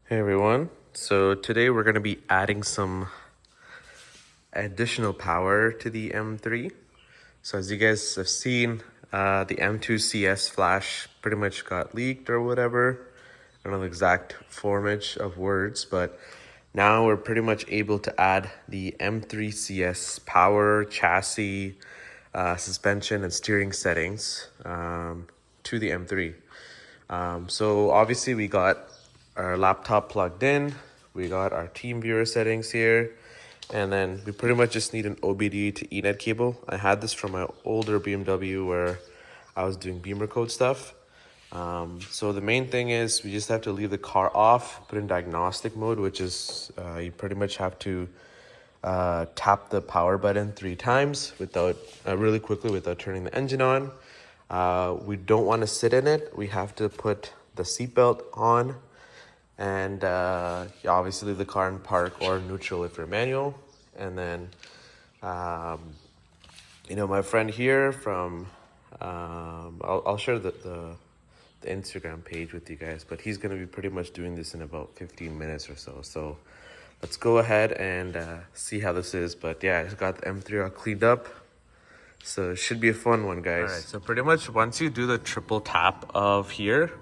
Hey everyone, so today we're going to be adding some additional power to the M3. So as you guys have seen, the M2 CS flash pretty much got leaked or whatever. I don't know the exact formage of words, but now we're pretty much able to add the M3 CS power, chassis, suspension, and steering settings to the M3. So obviously we got our laptop plugged in, we got our team viewer settings here, and then we pretty much just need an OBD to Ethernet cable. I had this from my older BMW where I was doing Bimmer code stuff. So the main thing is we just have to leave the car off, put in diagnostic mode, which is you pretty much have to tap the power button 3 times without really quickly without turning the engine on. We don't want to sit in it. We have to put the seatbelt on, and you obviously leave the car in park or neutral if you're manual. And then my friend here from I'll share the Instagram page with you guys, but he's going to be pretty much doing this in about 15 minutes or so. Let's go ahead and see how this is. But yeah, I just got the M3 all cleaned up, so it should be a fun one, guys. All right, so pretty much once you do the triple tap of here,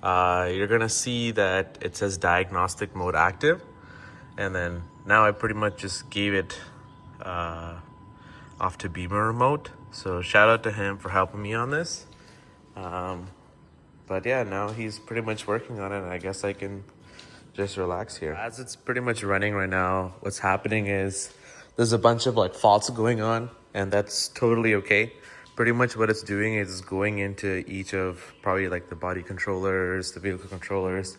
you're gonna see that it says diagnostic mode active. And then now I pretty much just gave it off to Bimmer remote. So shout out to him for helping me on this. But yeah, now he's pretty much working on it, and I guess I can just relax here. As it's pretty much running right now, what's happening is there's a bunch of faults going on, and that's totally okay. Pretty much what it's doing is going into each of probably the body controllers, the vehicle controllers,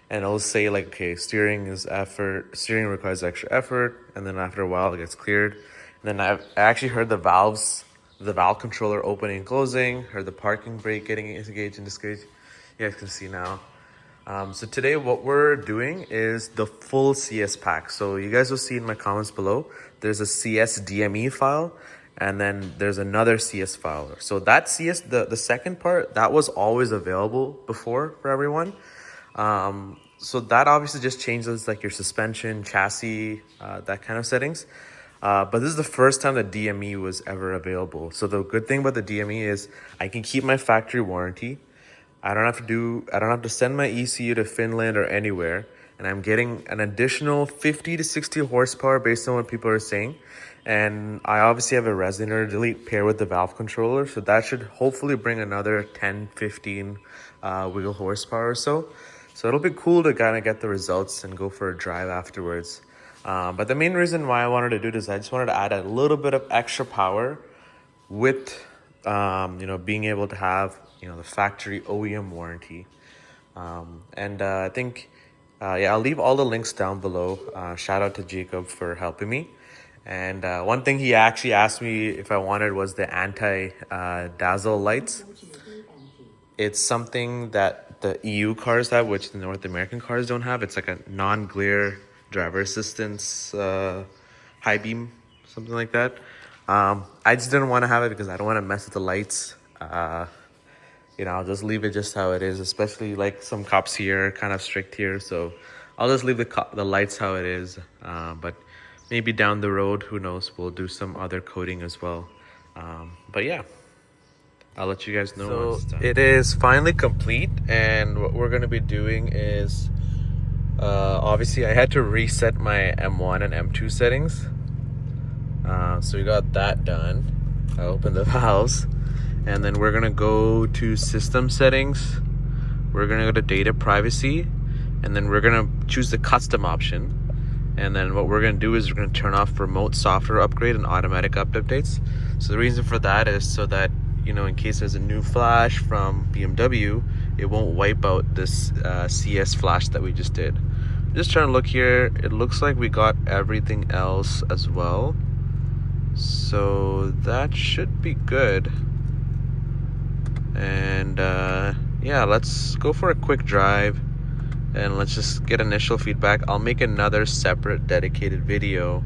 and it'll say okay, steering requires extra effort, and then after a while it gets cleared. And then I actually heard the valve controller opening and closing, heard the parking brake getting engaged and disengaged. You guys can see now. So today what we're doing is the full CS pack. So you guys will see in my comments below, there's a CS DME file, and then there's another CS file. So that CS, the second part, that was always available before for everyone. So that obviously just changes your suspension, chassis, that kind of settings. But this is the first time that DME was ever available. So the good thing about the DME is I can keep my factory warranty. I don't have to send my ECU to Finland or anywhere, and I'm getting an additional 50 to 60 horsepower based on what people are saying. And I obviously have a resonator delete pair with the valve controller, so that should hopefully bring another 10, 15 wheel horsepower or so. So it'll be cool to kind of get the results and go for a drive afterwards. But the main reason why I wanted to do this, I just wanted to add a little bit of extra power with being able to have the factory OEM warranty. I think I'll leave all the links down below. Shout out to Jacob for helping me. And one thing he actually asked me if I wanted was the anti-dazzle lights. It's something that the EU cars have, which the North American cars don't have. It's like a non-glare driver assistance high beam, something like that. I just didn't want to have it because I don't want to mess with the lights. I'll just leave it just how it is, especially some cops here are kind of strict here, so I'll just leave the lights how it is. But maybe down the road, who knows, we'll do some other coding as well. But yeah, I'll let you guys know. So it is finally complete, and what we're going to be doing is obviously I had to reset my M1 and M2 settings. So we got that done. I opened the valves, and then we're gonna go to system settings. We're gonna go to data privacy, and then we're gonna choose the custom option. And then what we're gonna do is we're gonna turn off remote software upgrade and automatic updates. So the reason for that is so that in case there's a new flash from BMW, it won't wipe out this CS flash that we just did. I'm just trying to look here. It looks like we got everything else as well. So that should be good. And yeah, let's go for a quick drive and let's just get initial feedback. I'll make another separate dedicated video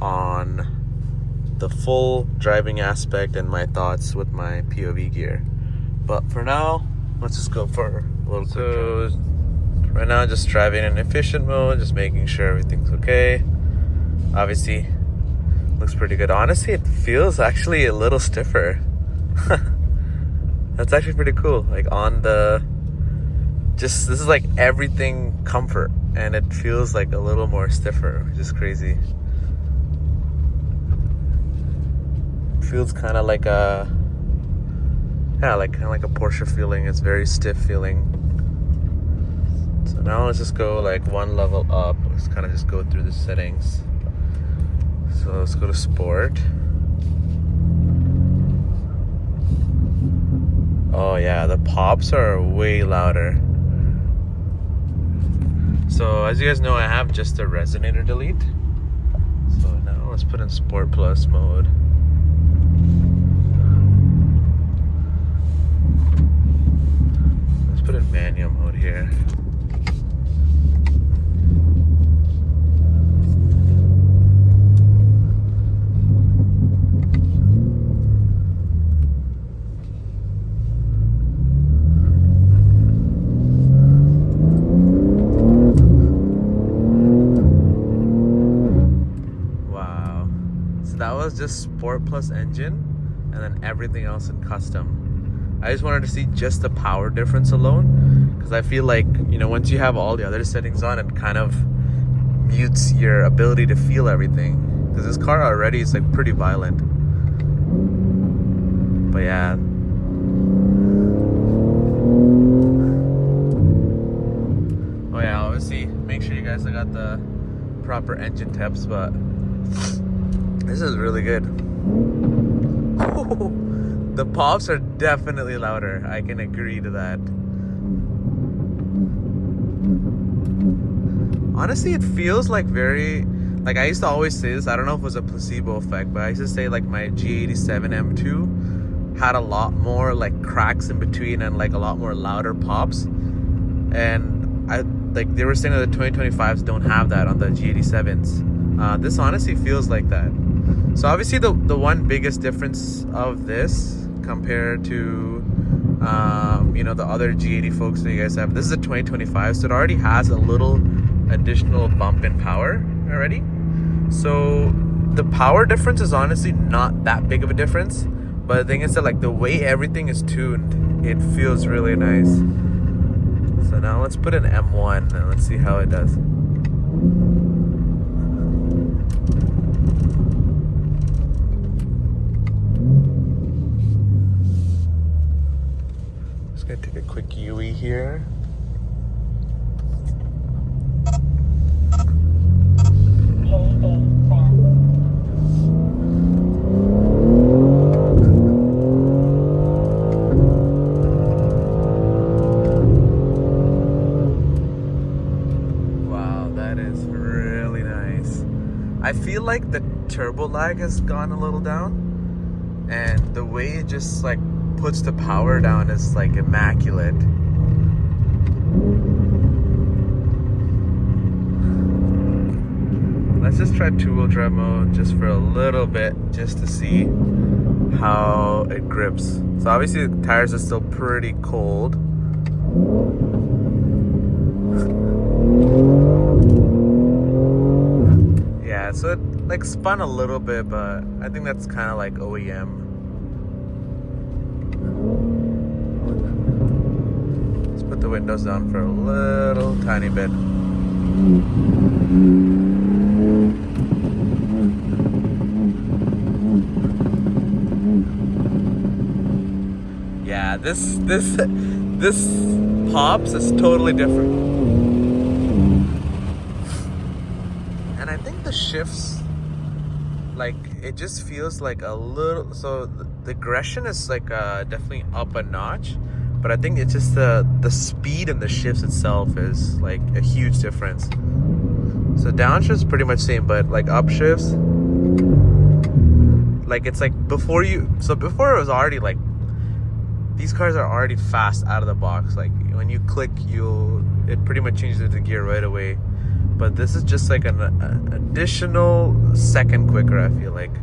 on the full driving aspect and my thoughts with my POV gear. But for now, let's just go for a little quick drive. right now just driving in efficient mode, just making sure everything's okay. Obviously, looks pretty good. Honestly, it feels actually a little stiffer. That's actually pretty cool. Like on the, this is like everything comfort, and it feels like a little more stiffer, which is crazy. Feels kind of like a, yeah, like kind of like a Porsche feeling. It's very stiff feeling. So now let's just go like one level up. Let's kind of just go through the settings. So let's go to sport. Oh yeah, the pops are way louder. So as you guys know, I have just a resonator delete. So now let's put in Sport Plus mode. Let's put in manual mode here. That was just Sport Plus engine, and then everything else in custom. I just wanted to see just the power difference alone, because I feel like, you know, once you have all the other settings on, it kind of mutes your ability to feel everything, because this car already is like pretty violent. But yeah, oh yeah, obviously make sure you guys got the proper engine temps, but this is really good. The pops are definitely louder. I can agree to that. Honestly, it feels like very, like I used to always say this, I don't know if it was a placebo effect, but I used to say like my G80 M3 had a lot more like cracks in between and like a lot more louder pops. And I like they were saying that the 2025s don't have that on the G87s. This honestly feels like that. So obviously the one biggest difference of this compared to you know, the other G80 folks that you guys have, this is a 2025, so it already has a little additional bump in power already. So the power difference is honestly not that big of a difference, but the thing is that like the way everything is tuned, it feels really nice. So now let's put in M1 and let's see how it does. Just gonna take a quick UE here. I feel like the turbo lag has gone a little down, and the way it just like puts the power down is like immaculate. Let's just try two-wheel drive mode just for a little bit, just to see how it grips. So obviously the tires are still pretty cold. Yeah, so it like spun a little bit, but I think that's kind of like OEM. Let's put the windows down for a little tiny bit. Yeah, this pops is totally different. And I think the shifts, like, it just feels like a little, so the aggression is like definitely up a notch, but I think it's just the speed and the shifts itself is like a huge difference. So downshifts pretty much same, but like upshifts, like it's like before it was already like, these cars are already fast out of the box. Like when you click, it pretty much changes the gear right away. But this is just like an additional second quicker, I feel like.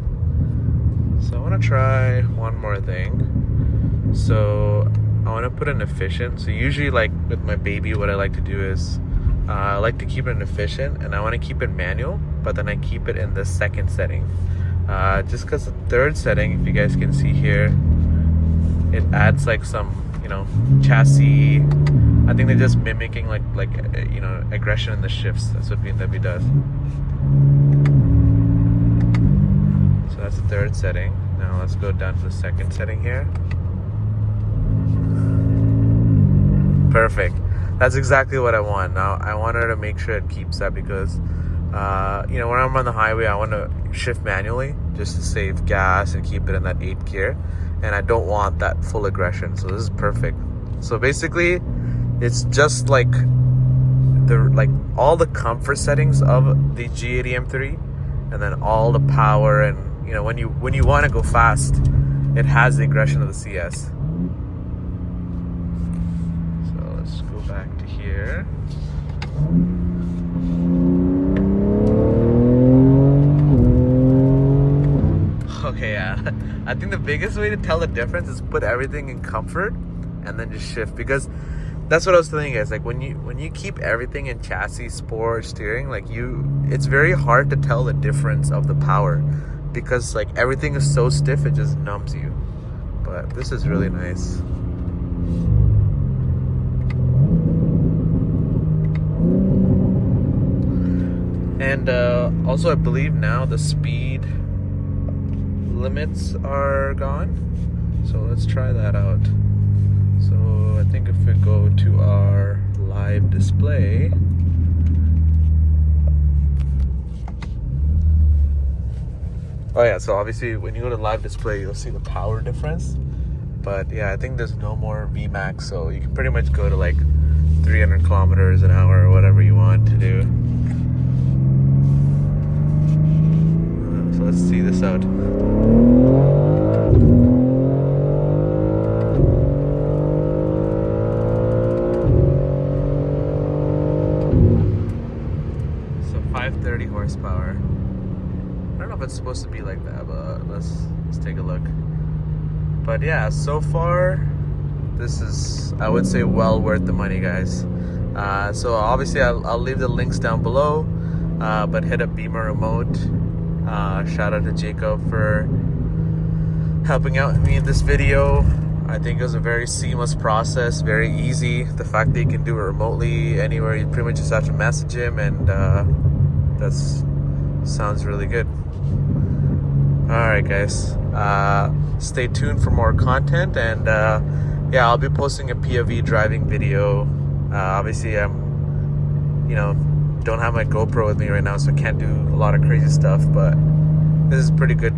So I want to try one more thing. So I want to put in efficient. So usually like with my baby, what I like to do is I like to keep it efficient, and I want to keep it manual, but then I keep it in the second setting. Just because the third setting, if you guys can see here, it adds like some, you know, chassis. I think they're just mimicking like you know, aggression in the shifts. That's what BMW does. So that's the third setting. Now let's go down to the second setting here. Perfect. That's exactly what I want. Now I want her to make sure it keeps that because you know, when I'm on the highway, I want to shift manually just to save gas and keep it in that 8th gear, and I don't want that full aggression. So this is perfect. So basically it's just like all the comfort settings of the G80 M3, and then all the power, and you know, when you want to go fast, it has the aggression of the CS. So let's go back to here. Okay, yeah. I think the biggest way to tell the difference is put everything in comfort and then just shift, because that's what I was telling you guys. Like when you keep everything in chassis, sport, steering, like it's very hard to tell the difference of the power, because like everything is so stiff, it just numbs you. But this is really nice. And also I believe now the speed limits are gone, so let's try that out. So I think if we go to our live display, oh yeah, so obviously when you go to live display, you'll see the power difference. But yeah, I think there's no more VMAX, so you can pretty much go to like 300 kilometers an hour or whatever you want to do. So let's see this out. So 530 horsepower. I don't know if it's supposed to be like that, but let's take a look. But yeah, so far this is, I would say, well worth the money, guys. So obviously I'll leave the links down below, but hit up Bimmer Remote. Shout out to Jacob for helping out me in this video. I think it was a very seamless process, very easy. The fact that you can do it remotely anywhere, you pretty much just have to message him, and that's sounds really good. Alright guys, stay tuned for more content, and yeah, I'll be posting a POV driving video. Obviously I'm, you know, don't have my GoPro with me right now, so I can't do a lot of crazy stuff, but this is pretty good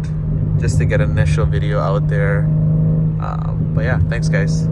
just to get an initial video out there. But yeah, thanks guys.